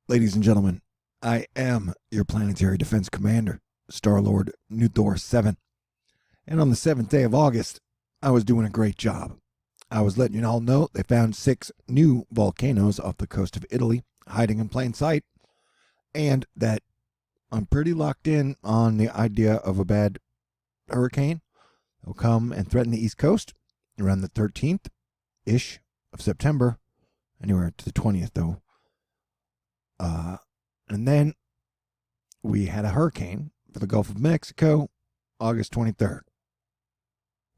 Ladies and gentlemen, I am your planetary defense commander, Star-Lord New Thor 7. And on the 7th day of August, I was doing a great job. I was letting you all know they found 6 new volcanoes off the coast of Italy, hiding in plain sight, and that I'm pretty locked in on the idea of a bad hurricane. It'll come and threaten the East Coast around the 13th-ish of September, anywhere to the 20th, though. And then we had a hurricane for the Gulf of Mexico, August 23rd.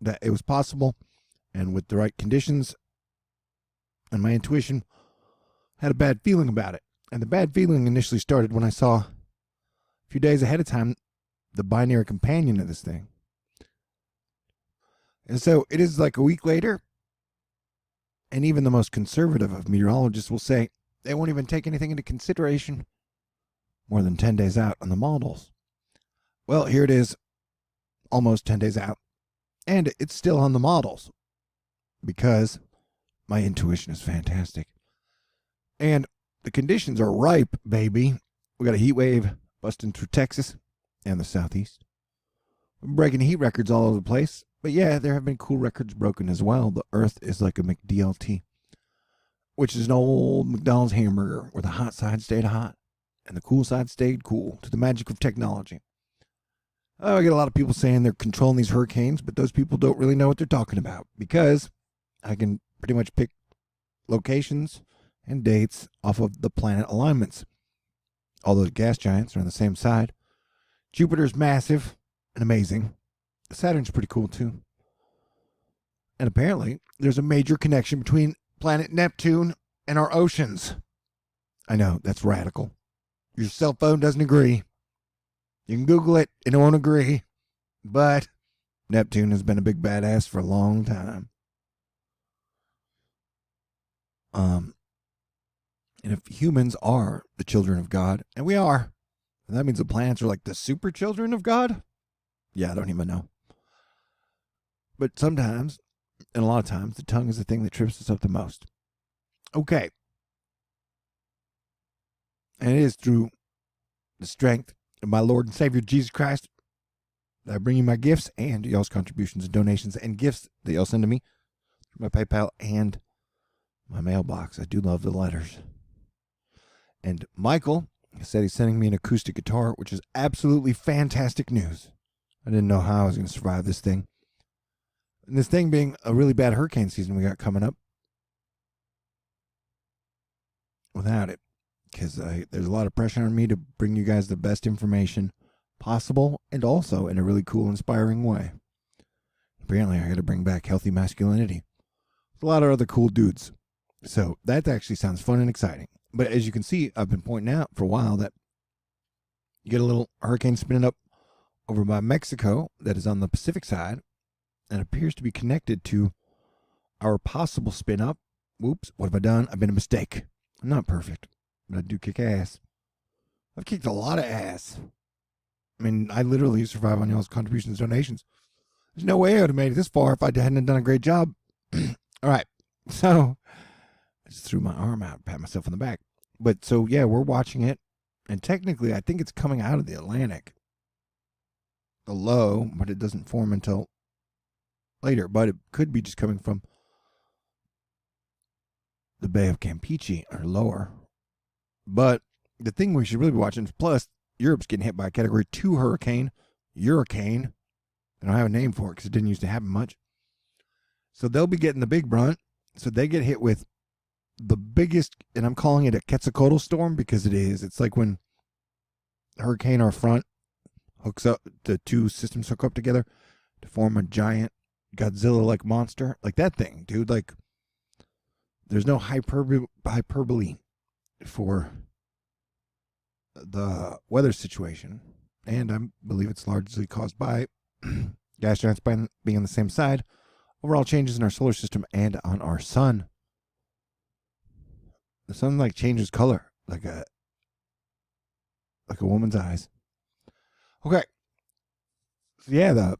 That it was possible, and with the right conditions, and my intuition had a bad feeling about it. And the bad feeling initially started when I saw, a few days ahead of time, the binary companion of this thing. And so it is like a week later, and even the most conservative of meteorologists will say they won't even take anything into consideration more than 10 days out on the models. Well, here it is, almost 10 days out, and it's still on the models because my intuition is fantastic. And the conditions are ripe, baby. We got a heat wave busting through Texas and the southeast. We're breaking heat records all over the place. But yeah, there have been cool records broken as well. The Earth is like a McDLT, which is an old McDonald's hamburger where the hot side stayed hot and the cool side stayed cool, to the magic of technology. I get a lot of people saying they're controlling these hurricanes, but those people don't really know what they're talking about, because I can pretty much pick locations and dates off of the planet alignments. All those gas giants are on the same side. Jupiter's massive and amazing. Saturn's pretty cool too. And apparently, there's a major connection between planet Neptune and our oceans. I know, that's radical. Your cell phone doesn't agree. You can Google it and it won't agree. But Neptune has been a big badass for a long time. And if humans are the children of God, and we are, and that means the planets are like the super children of God? Yeah, I don't even know. But sometimes, and a lot of times, the tongue is the thing that trips us up the most. Okay. And it is through the strength of my Lord and Savior Jesus Christ that I bring you my gifts and y'all's contributions and donations and gifts that y'all send to me through my PayPal and my mailbox. I do love the letters. And Michael said he's sending me an acoustic guitar, which is absolutely fantastic news. I didn't know how I was going to survive this thing. And this thing being a really bad hurricane season we got coming up without it, because there's a lot of pressure on me to bring you guys the best information possible, and also in a really cool, inspiring way. Apparently, I got to bring back healthy masculinity with a lot of other cool dudes. So that actually sounds fun and exciting. But as you can see, I've been pointing out for a while that you get a little hurricane spinning up over by Mexico that is on the Pacific side and appears to be connected to our possible spin up. Whoops, what have I done? I've been a mistake. I'm not perfect, but I do kick ass. I've kicked a lot of ass. I mean, I literally survive on y'all's contributions and donations. There's no way I would have made it this far if I hadn't done a great job. All right, so I just threw my arm out, pat myself on the back. But so, yeah, we're watching it, and technically I think it's coming out of the Atlantic. The low, but it doesn't form until later. But it could be just coming from the Bay of Campeche or lower. But the thing we should really be watching is, plus, Europe's getting hit by a Category 2 hurricane, Hurricane. They don't have a name for it because it didn't used to happen much. So they'll be getting the big brunt. So they get hit with the biggest, and I'm calling it a Quetzalcoatl storm because it is. It's like when hurricane or front hooks up, the two systems hook up together to form a giant Godzilla-like monster. Like that thing, dude. Like, there's no hyperbole for the weather situation. And I believe it's largely caused by gas giants being on the same side, overall changes in our solar system and on our sun. The sun like changes color like a woman's eyes. Okay. So yeah,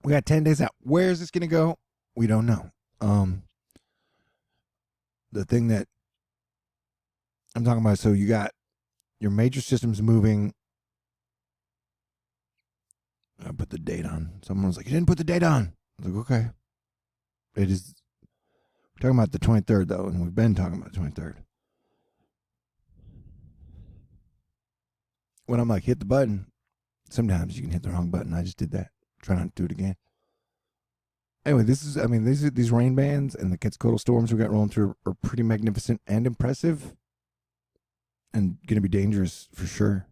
we got 10 days out. Where is this going to go? We don't know. The thing that I'm talking about, so you got your major system's moving. I put the date on. Someone was like, "You didn't put the date on." I was like, "Okay." It is. We're talking about the 23rd, though, and we've been talking about the 23rd. When I'm like, hit the button, sometimes you can hit the wrong button. I just did that. Try not to do it again. Anyway, these rain bands and the Quetzalcoatl storms we got rolling through are pretty magnificent and impressive, and going to be dangerous for sure.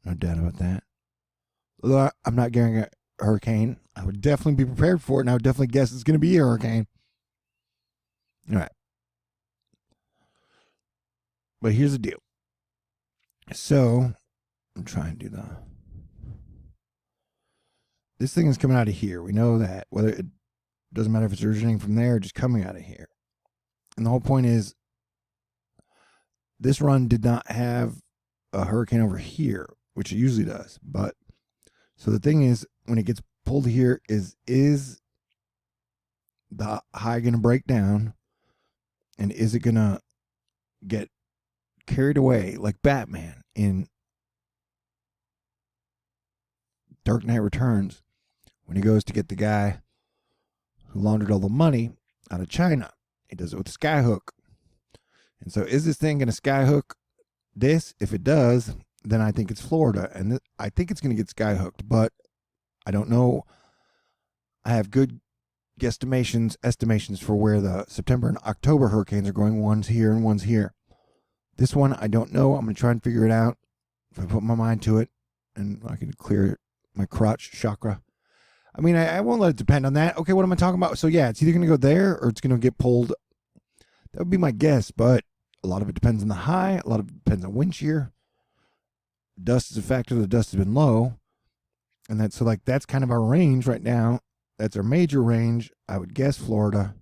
No doubt about that. Although I'm not getting a hurricane, I would definitely be prepared for it, and I would definitely guess it's going to be a hurricane. All right. But here's the deal. So, I'm trying to do this thing is coming out of here. We know that. Whether it doesn't matter if it's originating from there or just coming out of here. And the whole point is, this run did not have a hurricane over here, which it usually does. But, so the thing is, when it gets pulled here, is the high going to break down? And is it going to get carried away like Batman in Dark Knight Returns when he goes to get the guy who laundered all the money out of China? He does it with a skyhook. And so is this thing going to skyhook this? If it does, then I think it's Florida. And I think it's going to get skyhooked, but I don't know. I have good estimations for where the September and October hurricanes are going. One's here and one's here. This one, I don't know. I'm going to try and figure it out. If I put my mind to it, and I can clear my crotch chakra. I mean, I won't let it depend on that. Okay, what am I talking about? So yeah, it's either going to go there or it's going to get pulled. That would be my guess, but a lot of it depends on the high. A lot of it depends on wind shear. Dust is a factor. The dust has been low. And that's kind of our range right now. That's our major range. I would guess Florida,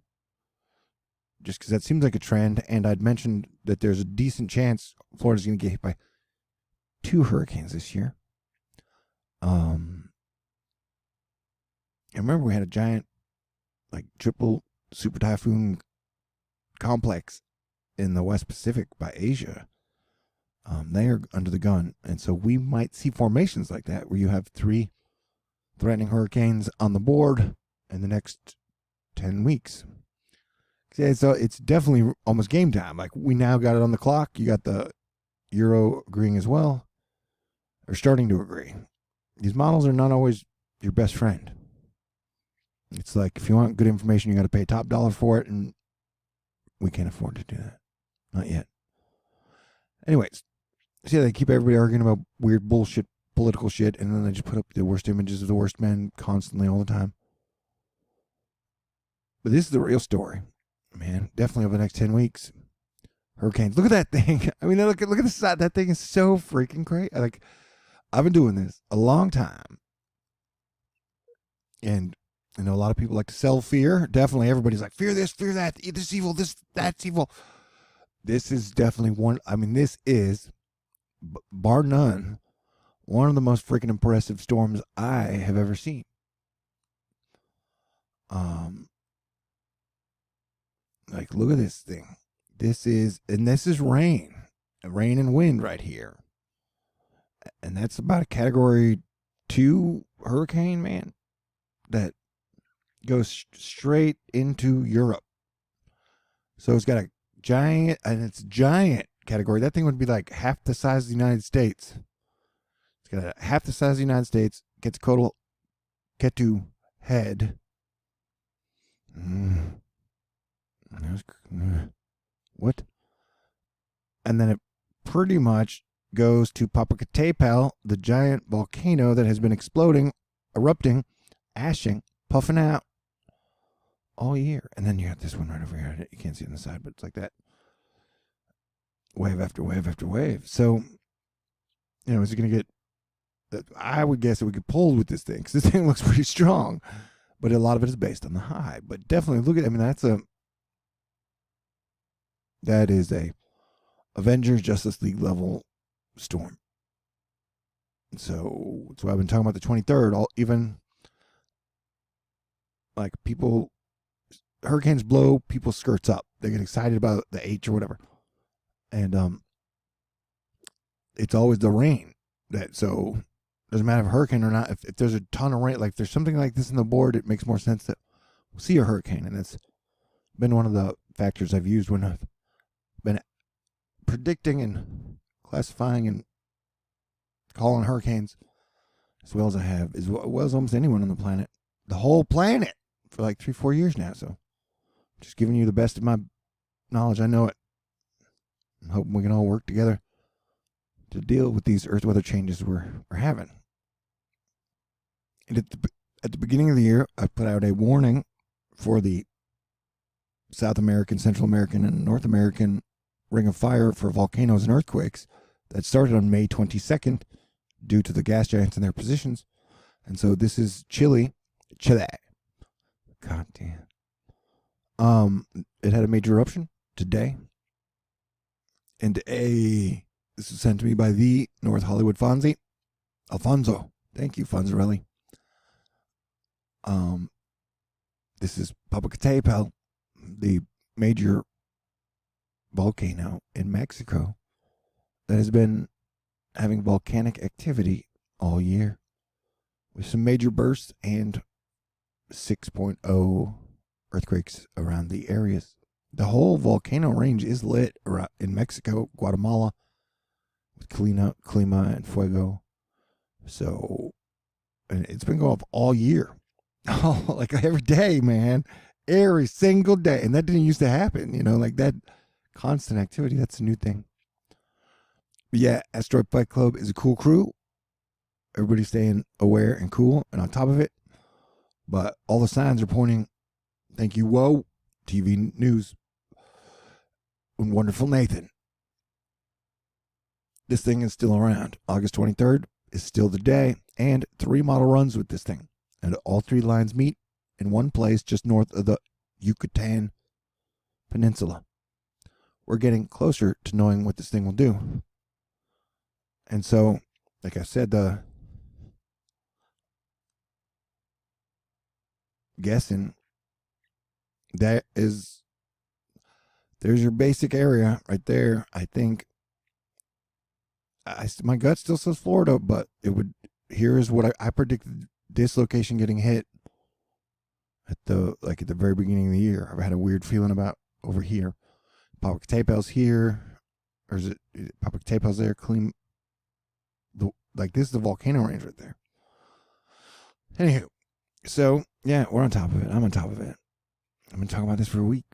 just because that seems like a trend. And I'd mentioned that there's a decent chance Florida's going to get hit by 2 hurricanes this year. I remember we had a giant, triple super typhoon complex in the West Pacific by Asia. They are under the gun. And so we might see formations like that where you have 3 threatening hurricanes on the board in the next 10 weeks. Yeah, so it's definitely almost game time. We now got it on the clock. You got the Euro agreeing as well, or starting to agree. These models are not always your best friend. It's like, if you want good information, you got to pay top dollar for it, and we can't afford to do that. Not yet. Anyways, see how they keep everybody arguing about weird bullshit, political shit, and then they just put up the worst images of the worst men constantly all the time. But this is the real story, man. Definitely over the next 10 weeks. Hurricanes. Look at that thing. I mean, look at the side. That thing is so freaking crazy. I've been doing this a long time. And I know a lot of people like to sell fear. Definitely everybody's like, fear this, fear that, this evil, that's evil. This is definitely one. I mean, this is, bar none, one of the most freaking impressive storms I have ever seen. Look at this thing. This is rain and wind right here. And that's about a category 2 hurricane, man, that goes straight into Europe. So it's got a giant category. That thing would be like half the size of the United States. It's got half the size of the United States. Quetzalcoatl, Ketu head. What? And then it pretty much goes to Popocatépetl, the giant volcano that has been exploding, erupting, ashing, puffing out all year. And then you got this one right over here. You can't see it on the side, but it's like that. Wave after wave after wave. So, is it going to get... I would guess it would get pulled with this thing, because this thing looks pretty strong. But a lot of it is based on the high. But definitely look at... that is a Avengers Justice League level storm. So that's why I've been talking about the 23rd. Even people, hurricanes blow people's skirts up. They get excited about the H or whatever. And it's always the rain. So doesn't matter if a hurricane or not. If there's a ton of rain, like if there's something like this in the board, it makes more sense that we'll see a hurricane. And that's been one of the factors I've used when I've been predicting and classifying and calling hurricanes as well as I have, as well as almost anyone on the planet, the whole planet, for like 3-4 years now. So just giving you the best of my knowledge. I know it. I'm hoping we can all work together to deal with these earth weather changes we're having. And at the beginning of the year, I put out a warning for the South American, Central American, and North American ring of fire for volcanoes and earthquakes that started on May 22nd due to the gas giants in their positions. And so this is Chile. God damn. It had a major eruption today. And this was sent to me by the North Hollywood Fonzie. Alfonso. Thank you, Fonzarelli. This is Popocatépetl, the major volcano in Mexico that has been having volcanic activity all year with some major bursts and 6.0 earthquakes around the areas. The whole volcano range is lit around in Mexico, Guatemala, with Clima and Fuego. So, and it's been going up all year. Oh, like every day, man. Every single day. And that didn't used to happen, like that constant activity. That's a new thing. But yeah, Asteroid Fight Club is a cool crew. Everybody's staying aware and cool and on top of it. But all the signs are pointing, thank you, whoa, TV news, and wonderful Nathan. This thing is still around. August 23rd is still the day, and 3 model runs with this thing. And all 3 lines meet in one place just north of the Yucatan Peninsula. We're getting closer to knowing what this thing will do. And so, like I said, the guessing there's your basic area right there. I think my gut still says Florida, but here's what I predicted this location getting hit at the very beginning of the year. I've had a weird feeling about over here. Popocatépetl here, or is it Popocatépetl there? This is the volcano range right there. Anywho, so yeah, we're on top of it. I'm on top of it. I've been talking about this for a week.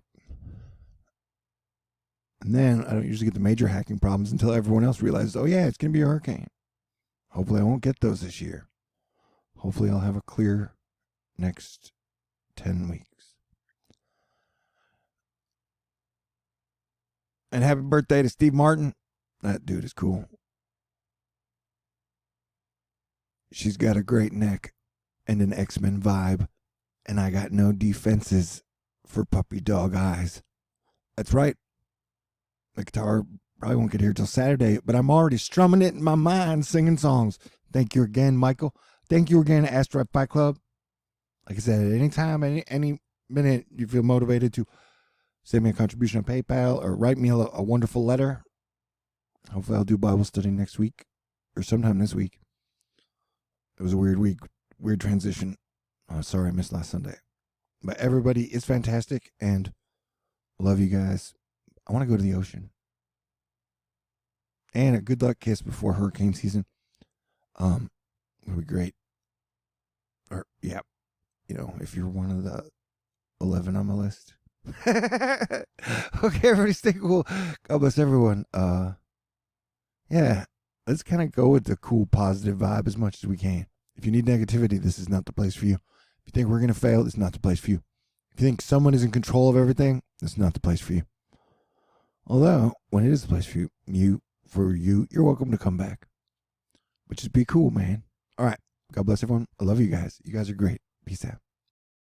And then I don't usually get the major hacking problems until everyone else realizes, oh yeah, it's going to be a hurricane. Hopefully I won't get those this year. Hopefully I'll have a clear next 10 weeks. And happy birthday to Steve Martin. That dude is cool. She's got a great neck and an X-Men vibe. And I got no defenses for puppy dog eyes. That's right. The guitar probably won't get here till Saturday, but I'm already strumming it in my mind, singing songs. Thank you again, Michael. Thank you again, Asteroid Fight Club. Like I said, at any time, any minute you feel motivated to send me a contribution on PayPal or write me a wonderful letter. Hopefully I'll do Bible study next week or sometime this week. It was a weird week, weird transition. Sorry I missed last Sunday. But everybody is fantastic and I love you guys. I want to go to the ocean. And a good luck kiss before hurricane season. Would be great. Or, yeah, if you're one of the 11 on my list. Okay, everybody stay cool. God bless everyone. Yeah, let's kind of go with the cool, positive vibe as much as we can. If you need negativity, this is not the place for you. If you think we're going to fail, this is not the place for you. If you think someone is in control of everything, this is not the place for you. Although, when it is the place for you, you're welcome to come back. But just be cool, man. All right. God bless everyone. I love you guys. You guys are great. Peace out.